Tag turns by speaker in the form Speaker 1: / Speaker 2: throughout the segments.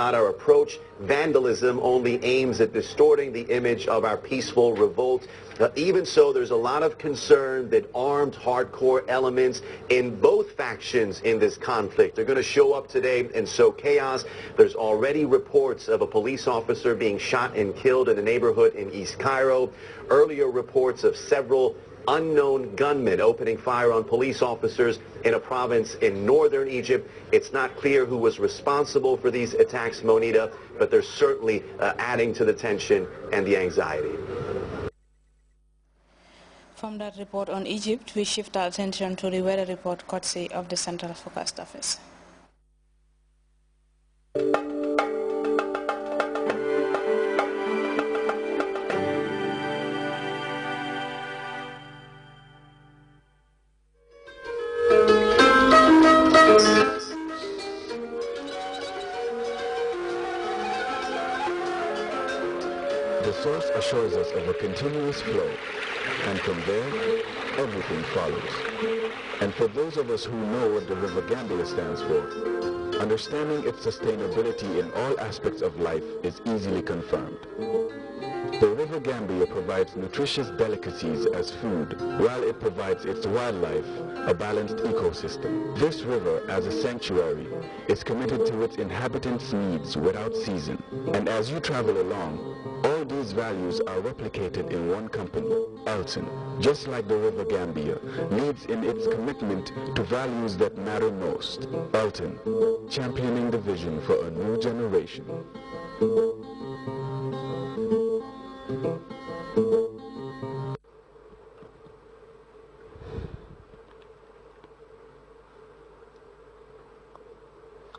Speaker 1: Not our approach. Vandalism only aims at distorting the image of our peaceful revolt. Even so, there's a lot of concern that armed hardcore elements in both factions in this conflict are going to show up today and sow chaos. There's already reports of a police officer being shot and killed in a neighborhood in East Cairo. Earlier reports of several unknown gunmen opening fire on police officers in a province in northern Egypt. It's not clear who was responsible for these attacks, Monita, but they're certainly adding to the tension and the anxiety.
Speaker 2: From that report on Egypt, we shift our attention to the weather report courtesy of the Central Forecast Office.
Speaker 3: The source assures us of a continuous flow, and from there, everything follows. And for those of us who know what the River Gambia stands for, understanding its sustainability in all aspects of life is easily confirmed. The River Gambia provides nutritious delicacies as food, while it provides its wildlife a balanced ecosystem. This river, as a sanctuary, is committed to its inhabitants' needs without season. And as you travel along, all these values are replicated in one company, Elton, just like the River Gambia, leads in its commitment to values that matter most. Elton, championing the vision for a new generation.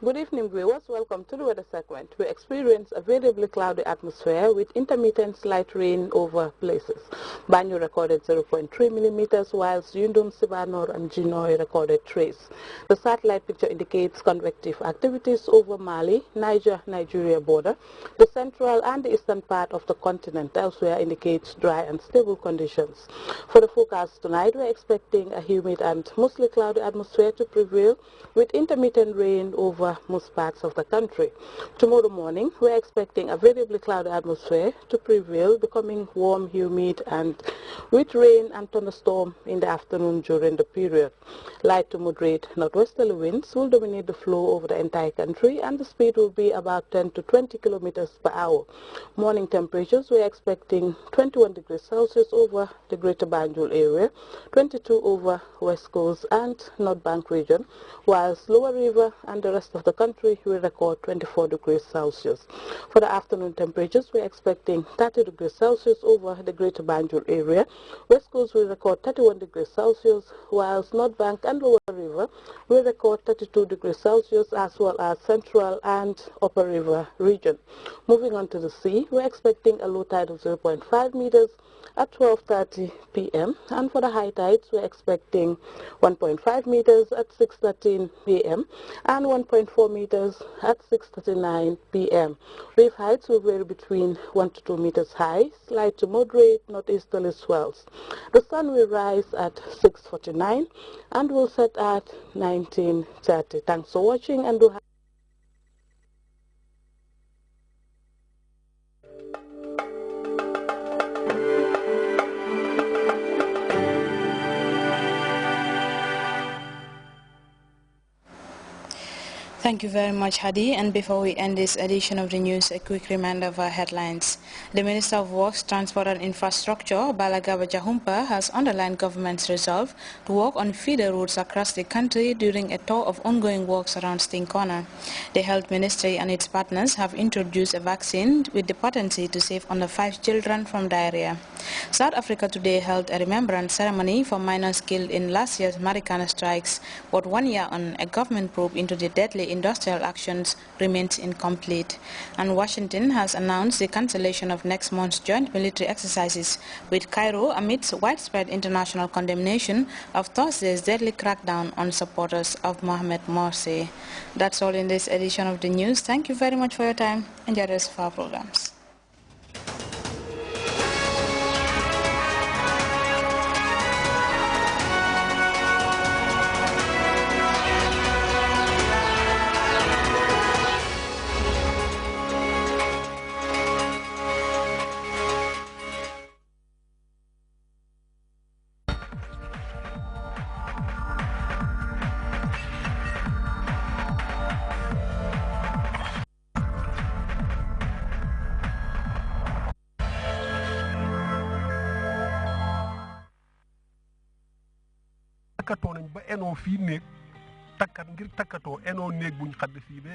Speaker 4: Good evening, viewers. Welcome to the weather segment. We experience a variably cloudy atmosphere with intermittent slight rain over places. Banyu recorded 0.3 millimeters, whilst Yundum, Sibanor, and Jinoy recorded trace. The satellite picture indicates convective activities over Mali, Niger, Nigeria border. The central and the eastern part of the continent elsewhere indicates dry and stable conditions. For the forecast tonight, we're expecting a humid and mostly cloudy atmosphere to prevail with intermittent rain over most parts of the country. Tomorrow morning, we're expecting a variably cloudy atmosphere to prevail, becoming warm, humid, and with rain and thunderstorm in the afternoon during the period. Light to moderate northwesterly winds will dominate the flow over the entire country, and the speed will be about 10 to 20 kilometers per hour. Morning temperatures, we're expecting 21 degrees Celsius over the Greater Banjul area, 22 over West Coast and North Bank region, whilst Lower River and the rest of the country will record 24 degrees Celsius. For the afternoon temperatures, we're expecting 30 degrees Celsius over the Greater Banjul area. West Coast will record 31 degrees Celsius, whilst North Bank and Lower River will record 32 degrees Celsius, as well as Central and Upper River region. Moving on to the sea, we're expecting a low tide of 0.5 meters at 12:30 p.m. and for the high tides, we're expecting 1.5 meters at 6:13 p.m. and 1.4 meters at 6:39 p.m. Wave heights will vary between 1 to 2 meters high, slight to moderate northeasterly swells. The sun will rise at 6:49 and will set at 19:30. Thanks for watching, and do have
Speaker 2: Thank you very much, Hadi. And before we end this edition of the news, a quick reminder of our headlines. The Minister of Works, Transport and Infrastructure, Balagaba Jahumpa, has underlined government's resolve to work on feeder routes across the country during a tour of ongoing works around Sting Corner. The Health Ministry and its partners have introduced a vaccine with the potency to save under 5 children from diarrhea. South Africa today held a remembrance ceremony for miners killed in last year's Marikana strikes, but 1 year on, a government probe into the deadly industrial actions remains incomplete. And Washington has announced the cancellation of next month's joint military exercises with Cairo amidst widespread international condemnation of Thursday's deadly crackdown on supporters of Mohamed Morsi. That's all in this edition of the news. Thank you very much for your time. Enjoy the rest of our programs.
Speaker 5: takkatoo nañ ba enoo fii néeg ngir takkatoo enoo néeg buñ xadd fii ba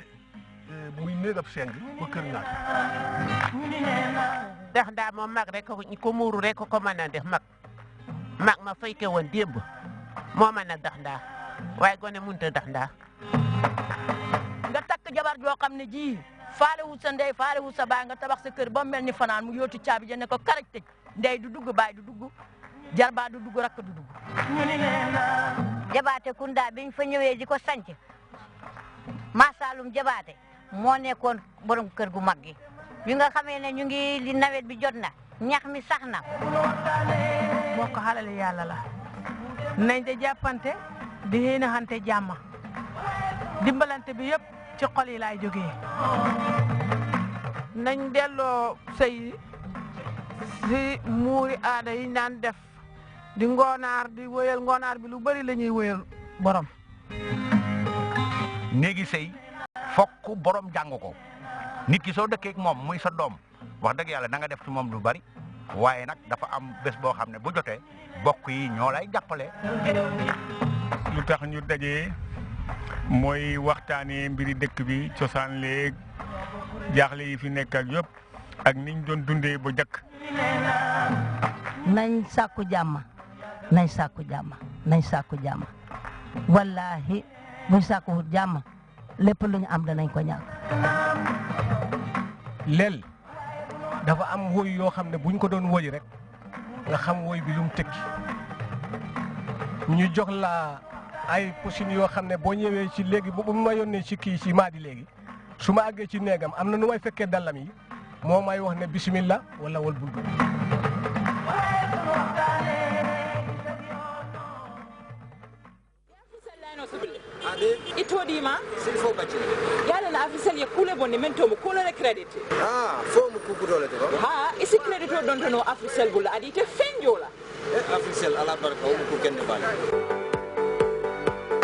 Speaker 5: muy néeg ab seng ba kër ñaar
Speaker 6: ndax ndaa moom mag rek ko muuru rek ko mën a def mag ma fekke woon démb moo mën a dax ndaa waaye gone mënut a dax ndaa
Speaker 7: nga takk jabar joo xam ne ji faale wu sa ndey faale wu sa baay nga tabax sa kër ba mel ni fanaan mu yóotu caabi ja ne ko karaj tëj ndey du dugg baay du dugg jarbaa du dugg rakk du dugg
Speaker 8: jabaate kunda biñ fa ñëwee di ko sanc Masalum jabaate moo nekkoon borom kër gu mag gi bi nga xamee ne ñu ngi li nawet bi jot na ñax mi sax na
Speaker 6: bokk xalal yàlla la nañ de jàppante di xéenaxante jàmm dimbalante bi yëpp ci xol yi laay jógee nañ delloo sëy si muuri aada yi naan def di ngoonaar di wëyal ngoonaar bi lu bari la ñuy wëyal borom
Speaker 9: néegi sëy fokk borom jàng ko nit ki soo dëkkee ak moom muy sa doom wax dëgg yàlla da nga def ci moom lu bari waaye nag dafa am bés boo xam ne bu jotee bokk yi ñoo lay jàppale.
Speaker 5: lu tax ñu dajee mooy waxtaanee mbiri dëkk bi cosaan léeg jaaxle yi fi nekk ak yëpp ak niñ doon dundee ba jëkk
Speaker 7: nañ sàkku jàmm nañ sàkku jàmm nañ sàkku jàmm wallaahi buñ sàkkuwut jàmm lépp lu ñu am danañ ko ñàkk.
Speaker 5: leel dafa am woy yoo xam ne buñ ko doon woy rek nga xam woy bi lu mu tekki ñu jox la ay posin yoo xam ne boo ñëwee ci léegi bu ma yónnee ci kii ci maadi léegi su ma àggee ci néegam am na nu may fekkee dallam yi moo may wax ne bismillah wala wal bul
Speaker 10: itodima sin fo bacci yalla na afisal ye kule bonni men to mo kule credit
Speaker 11: fo mo kuku dole to
Speaker 10: ha isi credit o don to no afisal bulla adi te fenjola
Speaker 11: afisal ala barka o ko kenne bala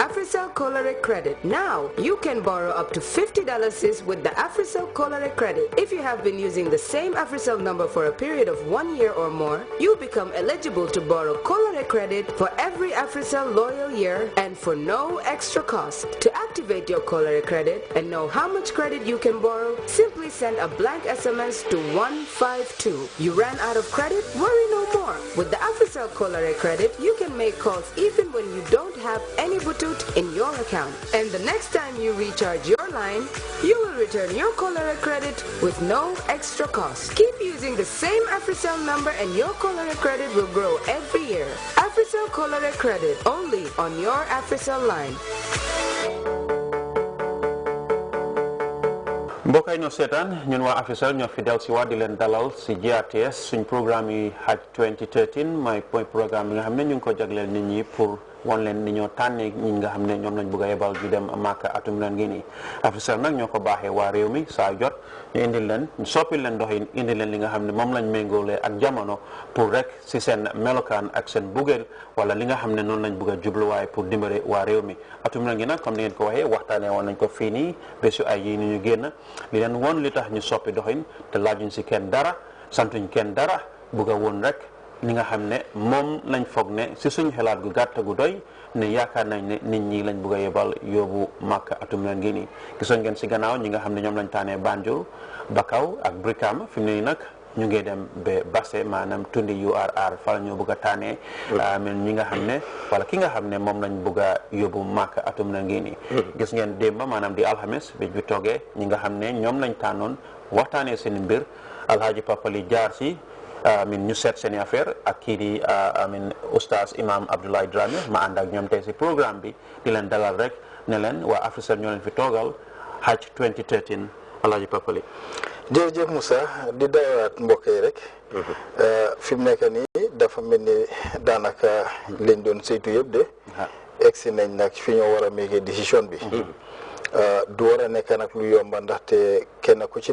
Speaker 12: AfriCell Cholera Credit. Now, you can borrow up to $50 with the AfriCell Cholera Credit. If you have been using the same AfriCell number for a period of 1 year or more, you become eligible to borrow Cholera Credit for every AfriCell loyal year and for no extra cost. To activate your Cholera Credit and know how much credit you can borrow, simply send a blank SMS to 152. You ran out of credit? Worry no more. With the AfriCell Cholera Credit, you can make calls even when you don't have any butut in your account. And the next time you recharge your line, you will return your Cholera Credit with no extra cost. Keep using the same AfriCell number and your Cholera Credit will grow every year. AfriCell Cholera Credit, only on your AfriCell line.
Speaker 13: mbokay no seetaan ñun waa AfriCell ñoo fi del si waa di leen dalal si GRTS suñ programme yi Hajj 2013 mooy programme bi nga xam ne ñu ngi ko jagleel nit ñi pour won leen ni ñoo tànnee ñi nga xam ne ñoom lañ bëgg a yebal ju dem Makka atum ren gi nii AfriCell nag ñoo ko baaxee waa réew mi saa jot ñu indil leen soppil leen doxin indi leen li nga xam ne moom lañ méngoolee ak jamono pour rek si seen melokaan ak seen bugeel wala li nga xam ne noonu lañ bëgg a jubluwaay pour dimbale waa réew mi atum ren gi nag comme ni ngeen ko waxee waxtaanee woon nañ ko fii nii bésu ay yi ni ñu génn li leen woon li tax ñu soppi doxin te laajuñ si kenn dara santuñ kenn dara bëgg a woon rek li nga xam ne moom lañ foog ne si suñu xalaat gu gàtt gu doy ne yaakaar nañ ne nit ñi lañ bëgg a yebal yóbbu Makka atum ren gi nii gisoon ngeen si gannaaw ñi nga xam ne ñoom lañ tànnee Banjul Bakaw ak Brikama fi mu ne nii nag ñu ngi dem ba Basse maanaam tundi URR fa la ñoo bëgg a tànnee ñi nga xam ne wala ki nga xam ne moom lañ bëgg a yóbbu Makka atum ren gi nii gis ngeen démba maanaam di alxames bi toogee ñi nga xam ne ñoom lañ tànnoon waxtaanee seen mbir Alhaji Papali jaar si ñu seet seen affaire ak kii di oustaz imam Abdoulaye Dramé ma ànd ak ñoom tey si programme bi di leen dalal rek ne leen waa AfriCell ñoo leen fi toogal Hajj 2013 Alhaji Papali
Speaker 11: jërëjëf Moussa di dawaat mbokk yi rek fi mu nekk nii dafa mel ni daanaka liñ doon saytu yëpp de egsi nañ nag fi ñoo war a méegee décision bi du war a nekk nag lu yomba ndaxte kenn ku ci